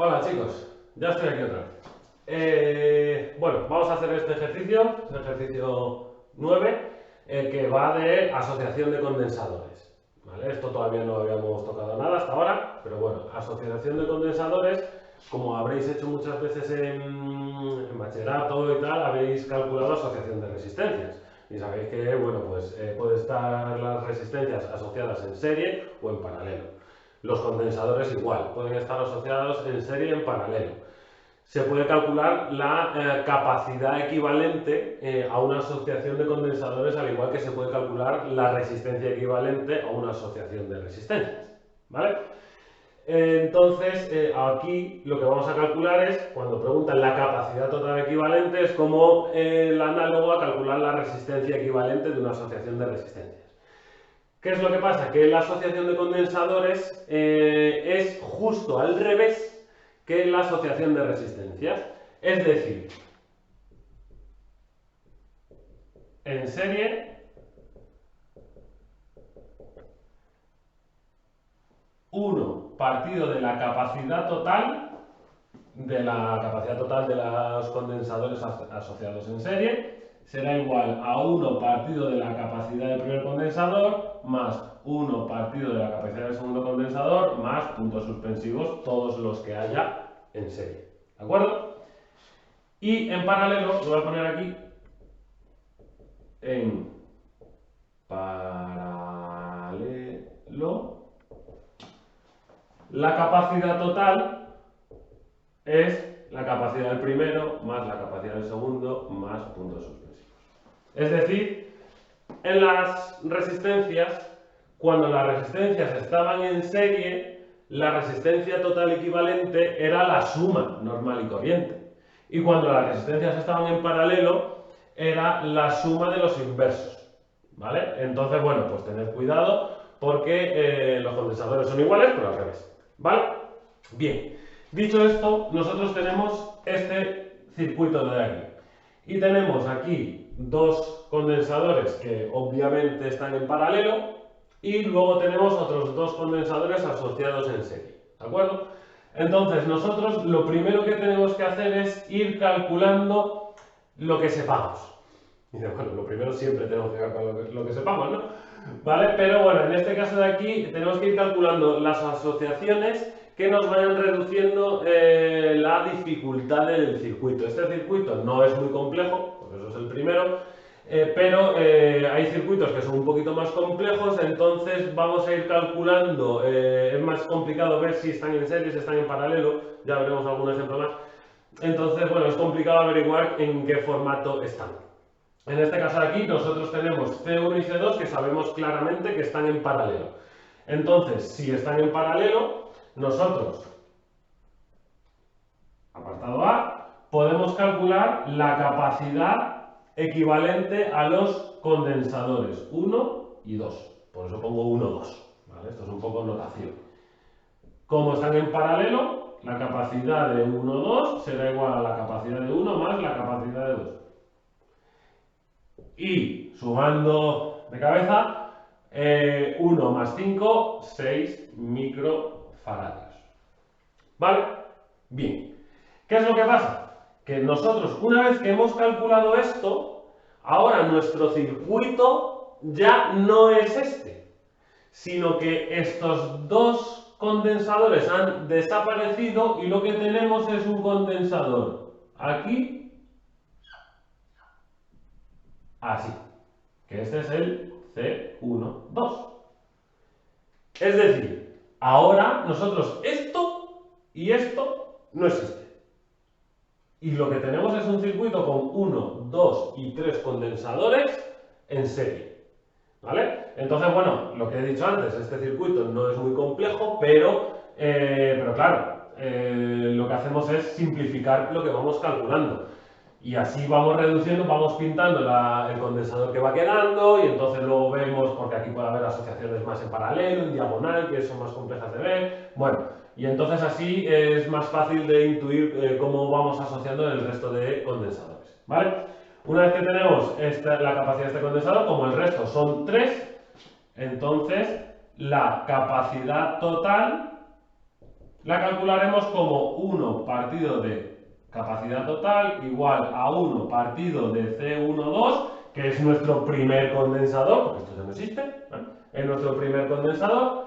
Hola chicos, ya estoy aquí otra vez. Bueno, vamos a hacer este ejercicio, es el ejercicio 9, que va de asociación de condensadores. ¿Vale? Esto todavía no habíamos tocado nada hasta ahora, pero bueno, asociación de condensadores, como habréis hecho muchas veces en bachillerato y tal, habéis calculado asociación de resistencias. Y sabéis que, bueno, pues puede estar las resistencias asociadas en serie o en paralelo. Los condensadores igual, pueden estar asociados en serie y en paralelo. Se puede calcular la capacidad equivalente a una asociación de condensadores, al igual que se puede calcular la resistencia equivalente a una asociación de resistencias. ¿Vale? Entonces, aquí lo que vamos a calcular es, cuando preguntan la capacidad total equivalente, es como el análogo a calcular la resistencia equivalente de una asociación de resistencias. ¿Qué es lo que pasa? Que la asociación de condensadores es justo al revés que la asociación de resistencias. Es decir, en serie, 1 partido de la capacidad total de los condensadores asociados en serie será igual a 1 partido de la capacidad del primer condensador más 1 partido de la capacidad del segundo condensador más puntos suspensivos, todos los que haya en serie. ¿De acuerdo? Y en paralelo, lo voy a poner aquí, en paralelo, la capacidad total es la capacidad del primero más la capacidad del segundo más puntos suspensivos. Es decir, en las resistencias, cuando las resistencias estaban en serie, la resistencia total equivalente era la suma normal y corriente. Y cuando las resistencias estaban en paralelo, era la suma de los inversos. ¿Vale? Entonces, bueno, pues tened cuidado porque los condensadores son iguales, pero al revés. ¿Vale? Bien. Dicho esto, nosotros tenemos este circuito de aquí. Y tenemos aquí dos condensadores que obviamente están en paralelo y luego tenemos otros dos condensadores asociados en serie. ¿De acuerdo? Entonces, nosotros lo primero que tenemos que hacer es ir calculando lo que sepamos. Y bueno, lo primero siempre tenemos que calcular lo que sepamos, ¿no? ¿Vale? Pero bueno, en este caso de aquí tenemos que ir calculando las asociaciones que nos vayan reduciendo la dificultad del circuito. Este circuito no es muy complejo, por eso es el primero, pero hay circuitos que son un poquito más complejos, entonces vamos a ir calculando, es más complicado ver si están en serie, si están en paralelo, ya veremos algún ejemplo más. Entonces, bueno, es complicado averiguar en qué formato están. En este caso de aquí nosotros tenemos C1 y C2 que sabemos claramente que están en paralelo. Entonces, si están en paralelo, nosotros, apartado A, podemos calcular la capacidad equivalente a los condensadores 1 y 2. Por eso pongo 1, 2. ¿Vale? Esto es un poco notación. Como están en paralelo, la capacidad de 1, 2 será igual a la capacidad de 1 más la capacidad de 2. Y sumando de cabeza, 1 más 5, 6 microfaradios. ¿Vale? Bien. ¿Qué es lo que pasa? Que nosotros, una vez que hemos calculado esto, ahora nuestro circuito ya no es este, sino que estos dos condensadores han desaparecido y lo que tenemos es un condensador aquí, así, que este es el C12. Es decir, ahora nosotros esto y esto no existe. Y lo que tenemos es un circuito con 1, 2 y 3 condensadores en serie. ¿Vale? Entonces, bueno, lo que he dicho antes, este circuito no es muy complejo, pero claro, lo que hacemos es simplificar lo que vamos calculando. Y así vamos reduciendo, vamos pintando el condensador que va quedando y entonces luego vemos, porque aquí puede haber asociaciones más en paralelo, en diagonal, que son más complejas de ver. Bueno, y entonces así es más fácil de intuir cómo vamos asociando el resto de condensadores. ¿Vale? Una vez que tenemos la capacidad de este condensador, como el resto son 3, entonces la capacidad total la calcularemos como 1 partido de capacidad total igual a 1 partido de C12, que es nuestro primer condensador, porque esto ya no existe, ¿vale? Es nuestro primer condensador,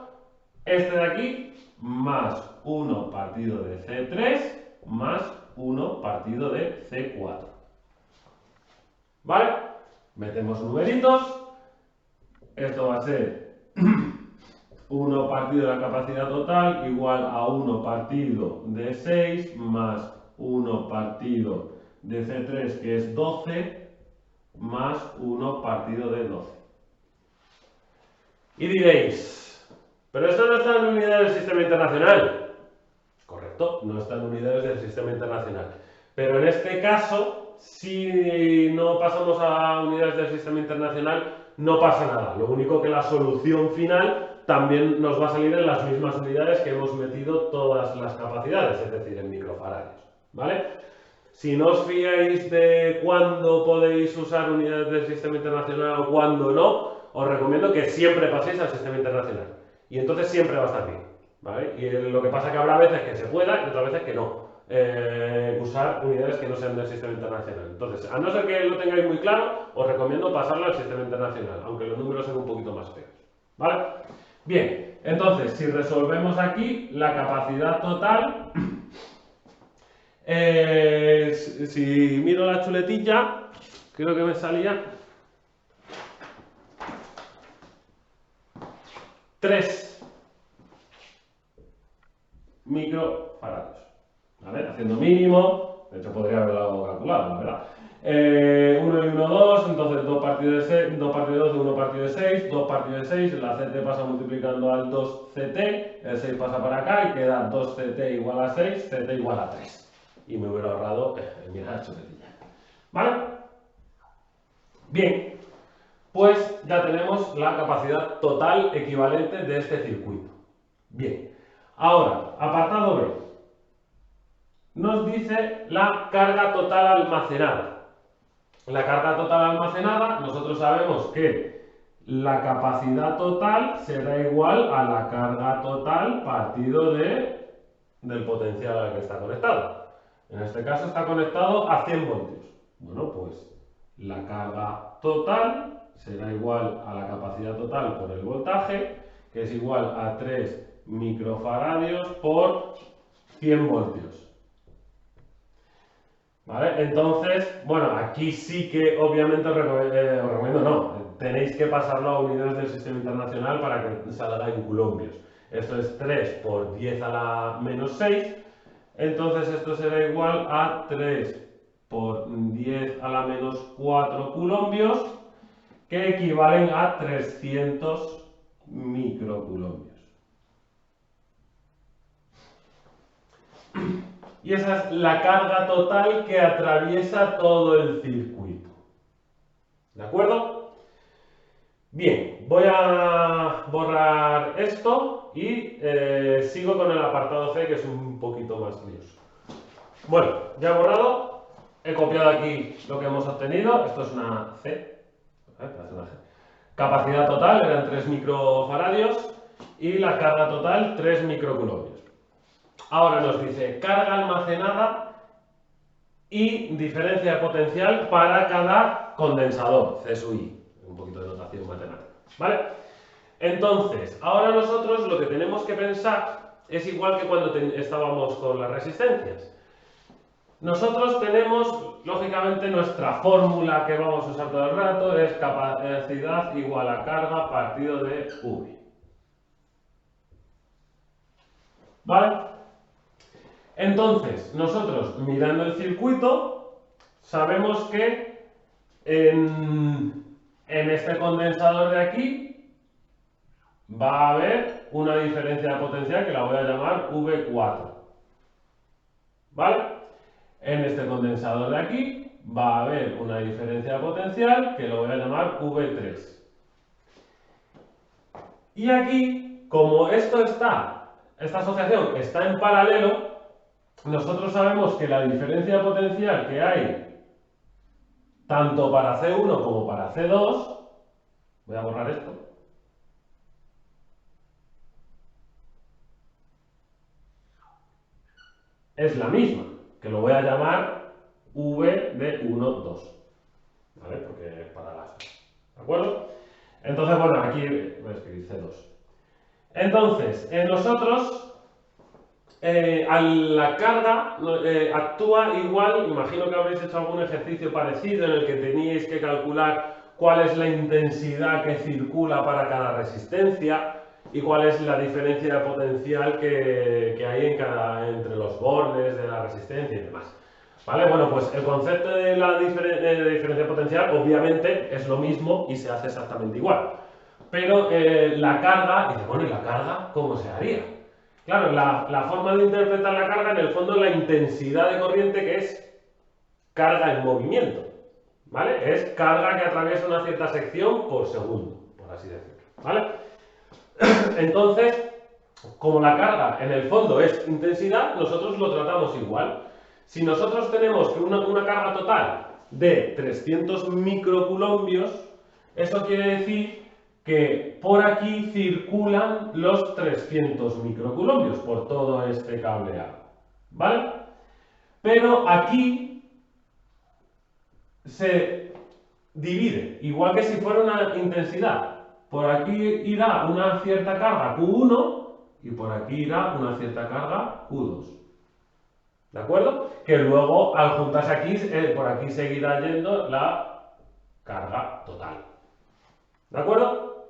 este de aquí, más 1 partido de C3, más 1 partido de C4. ¿Vale? Metemos numeritos, esto va a ser 1 partido de la capacidad total igual a 1 partido de 6 más 1 partido de C3, que es 12, más 1 partido de 12. Y diréis, pero esto no está en unidades del sistema internacional. Correcto, no está en unidades del sistema internacional. Pero en este caso, si no pasamos a unidades del sistema internacional, no pasa nada. Lo único que la solución final también nos va a salir en las mismas unidades que hemos metido todas las capacidades, es decir, en microfaradios. ¿Vale? Si no os fiáis de cuándo podéis usar unidades del sistema internacional o cuándo no, os recomiendo que siempre paséis al sistema internacional. Y entonces siempre va a estar bien. ¿Vale? Y lo que pasa es que habrá veces que se pueda y otras veces que no. Usar unidades que no sean del sistema internacional. Entonces, a no ser que lo tengáis muy claro, os recomiendo pasarlo al sistema internacional, aunque los números sean un poquito más feos. ¿Vale? Bien, entonces, si resolvemos aquí la capacidad total, si miro la chuletilla, creo que me salía 3 microfaradios. ¿Vale? Haciendo mínimo, de hecho podría haberlo calculado, la verdad. 1 y 1, 2, entonces 2 partido de 6, 2 partido de 2, 1 partido de 6, 2 partido de 6, la CT pasa multiplicando al 2CT, el 6 pasa para acá y queda 2CT igual a 6, CT igual a 3. Y me hubiera ahorrado mirar la chuletilla. ¿Vale? Bien, pues ya tenemos la capacidad total equivalente de este circuito. Bien, ahora, apartado B. Nos dice la carga total almacenada. La carga total almacenada, nosotros sabemos que la capacidad total será igual a la carga total partido del potencial al que está conectado. En este caso está conectado a 100 voltios. Bueno, pues la carga total será igual a la capacidad total por el voltaje, que es igual a 3 microfaradios por 100 voltios. ¿Vale? Entonces, bueno, aquí sí que obviamente os recomiendo, no, tenéis que pasarlo a unidades del sistema internacional para que salga en coulombios. Esto es 3 por 10 a la menos 6, entonces esto será igual a 3 por 10 a la menos 4 coulombios, que equivalen a 300 microcoulombios. Y esa es la carga total que atraviesa todo el circuito. ¿De acuerdo? Bien, voy a borrar esto y sigo con el apartado C, que es un poquito más lioso. Bueno, ya he borrado, he copiado aquí lo que hemos obtenido. Esto es una C. Capacidad total eran 3 microfaradios y la carga total 3 microcoulombios. Ahora nos dice carga almacenada y diferencia de potencial para cada condensador, C sub I, un poquito de notación matemática, ¿vale? Entonces, ahora nosotros lo que tenemos que pensar es igual que cuando estábamos con las resistencias. Nosotros tenemos, lógicamente, nuestra fórmula que vamos a usar todo el rato, es capacidad igual a carga partido de V. ¿Vale? Entonces, nosotros, mirando el circuito, sabemos que en este condensador de aquí va a haber una diferencia de potencial que la voy a llamar V4. ¿Vale? En este condensador de aquí va a haber una diferencia de potencial que lo voy a llamar V3. Y aquí, como esta asociación está en paralelo, nosotros sabemos que la diferencia de potencial que hay tanto para C1 como para C2, voy a borrar esto, es la misma, que lo voy a llamar V de 1, 2. ¿Vale? Porque es para las... ¿De acuerdo? Entonces, bueno, aquí voy a escribir C2. Entonces, nosotros, a la carga actúa igual, imagino que habréis hecho algún ejercicio parecido en el que teníais que calcular cuál es la intensidad que circula para cada resistencia y cuál es la diferencia de potencial que hay entre los bornes de la resistencia y demás. ¿Vale? Bueno, pues el concepto de la diferencia potencial obviamente es lo mismo y se hace exactamente igual. Pero la carga, dice, bueno, ¿y la carga cómo se haría? Claro, la forma de interpretar la carga en el fondo es la intensidad de corriente, que es carga en movimiento. ¿Vale? Es carga que atraviesa una cierta sección por segundo, por así decirlo. ¿Vale? Entonces, como la carga en el fondo es intensidad, nosotros lo tratamos igual. Si nosotros tenemos una carga total de 300 microcoulombios, eso quiere decir que por aquí circulan los 300 microcoulombios por todo este cableado. ¿Vale? Pero aquí se divide, igual que si fuera una intensidad. Por aquí irá una cierta carga Q1 y por aquí irá una cierta carga Q2. ¿De acuerdo? Que luego, al juntarse aquí, por aquí seguirá yendo la carga total. ¿De acuerdo?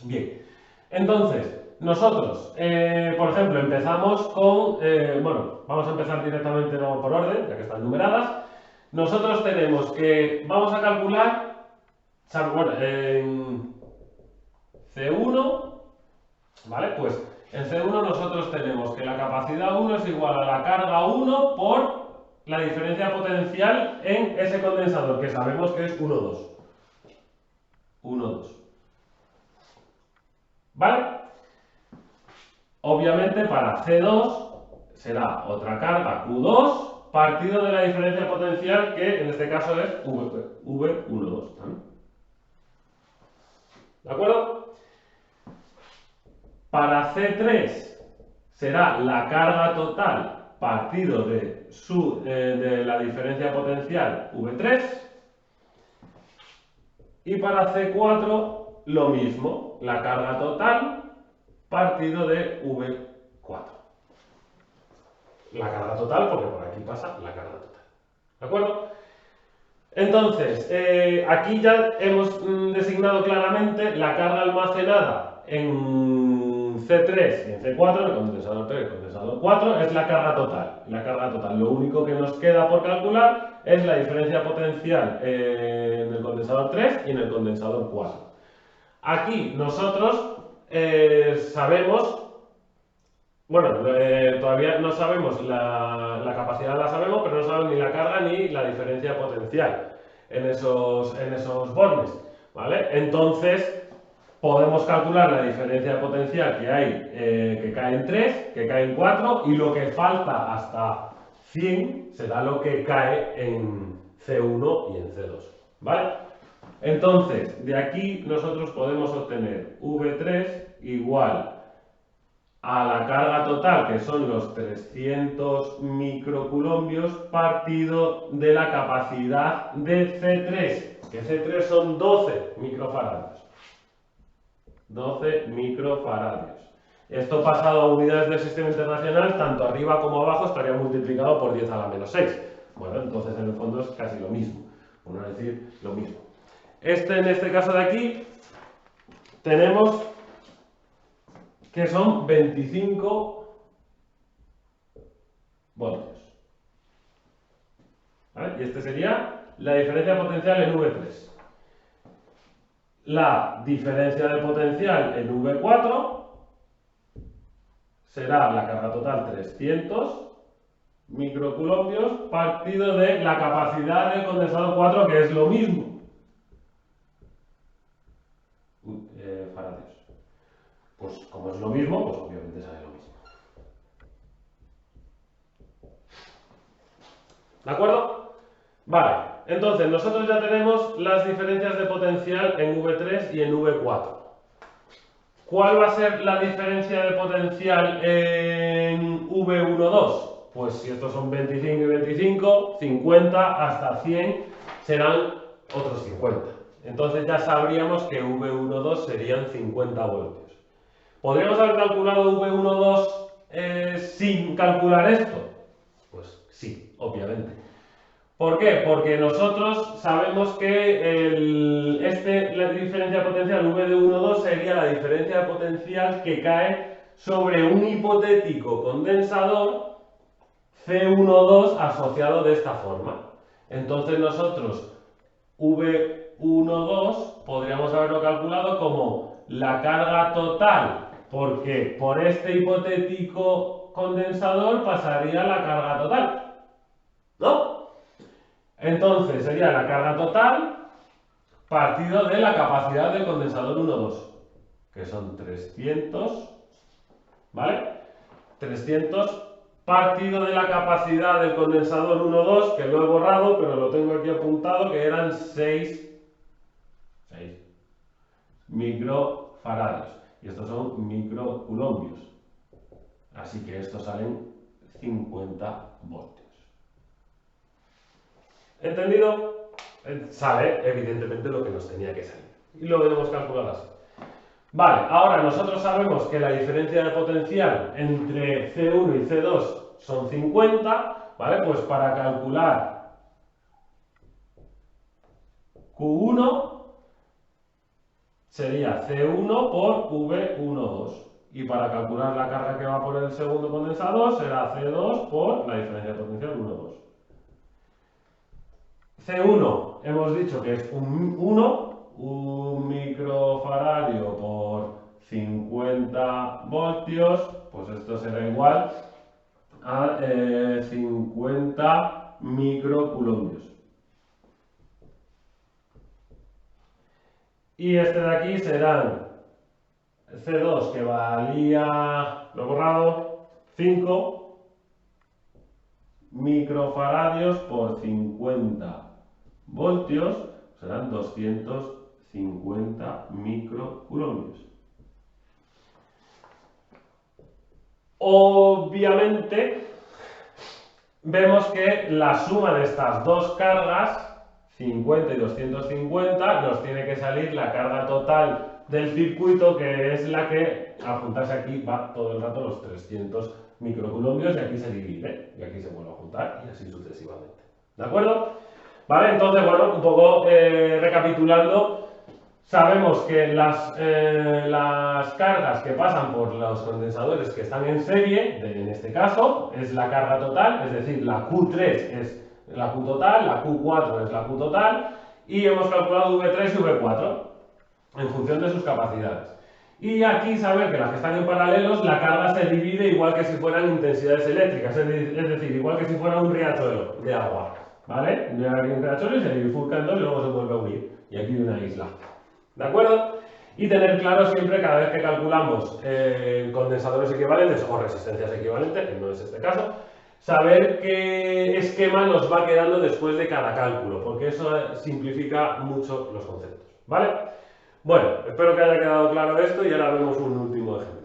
Bien. Entonces, nosotros, por ejemplo, empezamos con... bueno, vamos a empezar directamente por orden, ya que están numeradas. Nosotros tenemos que... Vamos a calcular... Bueno, en C1, ¿vale? Pues en C1 nosotros tenemos que la capacidad 1 es igual a la carga 1 por la diferencia potencial en ese condensador, que sabemos que es 1, 2. 1, 2. ¿Vale? Obviamente para C2 será otra carga Q2 partido de la diferencia potencial, que en este caso es V1, 2 también. ¿De acuerdo? Para C3 será la carga total partido de la diferencia potencial V3. Y para C4 lo mismo, la carga total partido de V4. La carga total, porque por aquí pasa la carga total. ¿De acuerdo? Entonces, aquí ya hemos designado claramente la carga almacenada en C3 y en C4, el condensador 3 y el condensador 4, es la carga total. La carga total, lo único que nos queda por calcular es la diferencia potencial en el condensador 3 y en el condensador 4. Aquí nosotros sabemos, bueno, todavía no sabemos la capacidad, la sabemos, pero no sabemos ni la carga ni la diferencia potencial en esos bornes, ¿vale? Entonces, podemos calcular la diferencia potencial que hay, que cae en 3, que cae en 4, y lo que falta hasta 100 será lo que cae en C1 y en C2, ¿vale? Entonces, de aquí nosotros podemos obtener V3 igual a la carga total, que son los 300 microcoulombios, partido de la capacidad de C3, que C3 son 12 microfaradios. 12 microfaradios. Esto pasado a unidades del sistema internacional, tanto arriba como abajo, estaría multiplicado por 10 a la menos 6. Bueno, entonces en el fondo es casi lo mismo, por no decir lo mismo. En este caso de aquí, tenemos que son 25 voltios. ¿Vale? Y este sería la diferencia potencial en V3. La diferencia de potencial en V4 será la carga total 300 microcoulombios partido de la capacidad del condensador 4, que es lo mismo. Faradios. Pues como es lo mismo, pues obviamente sale lo mismo. ¿De acuerdo? Vale, entonces nosotros ya tenemos las diferencias de potencial en V3 y en V4. ¿Cuál va a ser la diferencia de potencial en V12? pues si estos son 25 y 25, 50 hasta 100 serán otros 50. Entonces ya sabríamos que V12 serían 50 voltios. ¿Podríamos haber calculado V12 sin calcular esto? Pues sí, obviamente. ¿Por qué? Porque nosotros sabemos que la diferencia potencial V de 1,2 sería la diferencia potencial que cae sobre un hipotético condensador C12 asociado de esta forma. Entonces nosotros V12 podríamos haberlo calculado como la carga total, porque por este hipotético condensador pasaría la carga total, ¿no? Entonces sería la carga total partido de la capacidad del condensador 1,2, que son 300, ¿vale? 300 partido de la capacidad del condensador 1,2, que lo he borrado, pero lo tengo aquí apuntado, que eran 6 microfaradios. Y estos son microculombios. Así que estos salen 50 voltios. ¿Entendido? Sale evidentemente lo que nos tenía que salir. Y lo hemos calculado así. Vale, ahora nosotros sabemos que la diferencia de potencial entre C1 y C2 son 50, ¿vale? Pues para calcular Q1 sería C1 por V12. Y para calcular la carga que va por el segundo condensador será C2 por la diferencia de potencial 1,2. C1 hemos dicho que es un microfaradio por 50 voltios, pues esto será igual a 50 microculombios. Y este de aquí serán C2, que valía, lo he borrado, 5 microfaradios por 50 voltios, serán 250 microculombios. Obviamente, vemos que la suma de estas dos cargas, 50 y 250, nos tiene que salir la carga total del circuito, que es la que, al juntarse aquí, va todo el rato los 300 microculombios, y aquí se divide, y aquí se vuelve a juntar, y así sucesivamente. ¿De acuerdo? Vale, entonces, bueno, un poco recapitulando, sabemos que las cargas que pasan por los condensadores que están en serie, en este caso, es la carga total, es decir, la Q3 es la Q total, la Q4 es la Q total, y hemos calculado V3 y V4 en función de sus capacidades. Y aquí saber que las que están en paralelos, la carga se divide igual que si fueran intensidades eléctricas, es decir, igual que si fuera un riachuelo de agua, ¿vale? Hay un riachuelo y se bifurca en dos y luego se vuelve a unir, y aquí hay una isla. ¿De acuerdo? Y tener claro siempre, cada vez que calculamos condensadores equivalentes o resistencias equivalentes, que no es este caso, saber qué esquema nos va quedando después de cada cálculo, porque eso simplifica mucho los conceptos, ¿vale? Bueno, espero que haya quedado claro esto y ahora vemos un último ejemplo.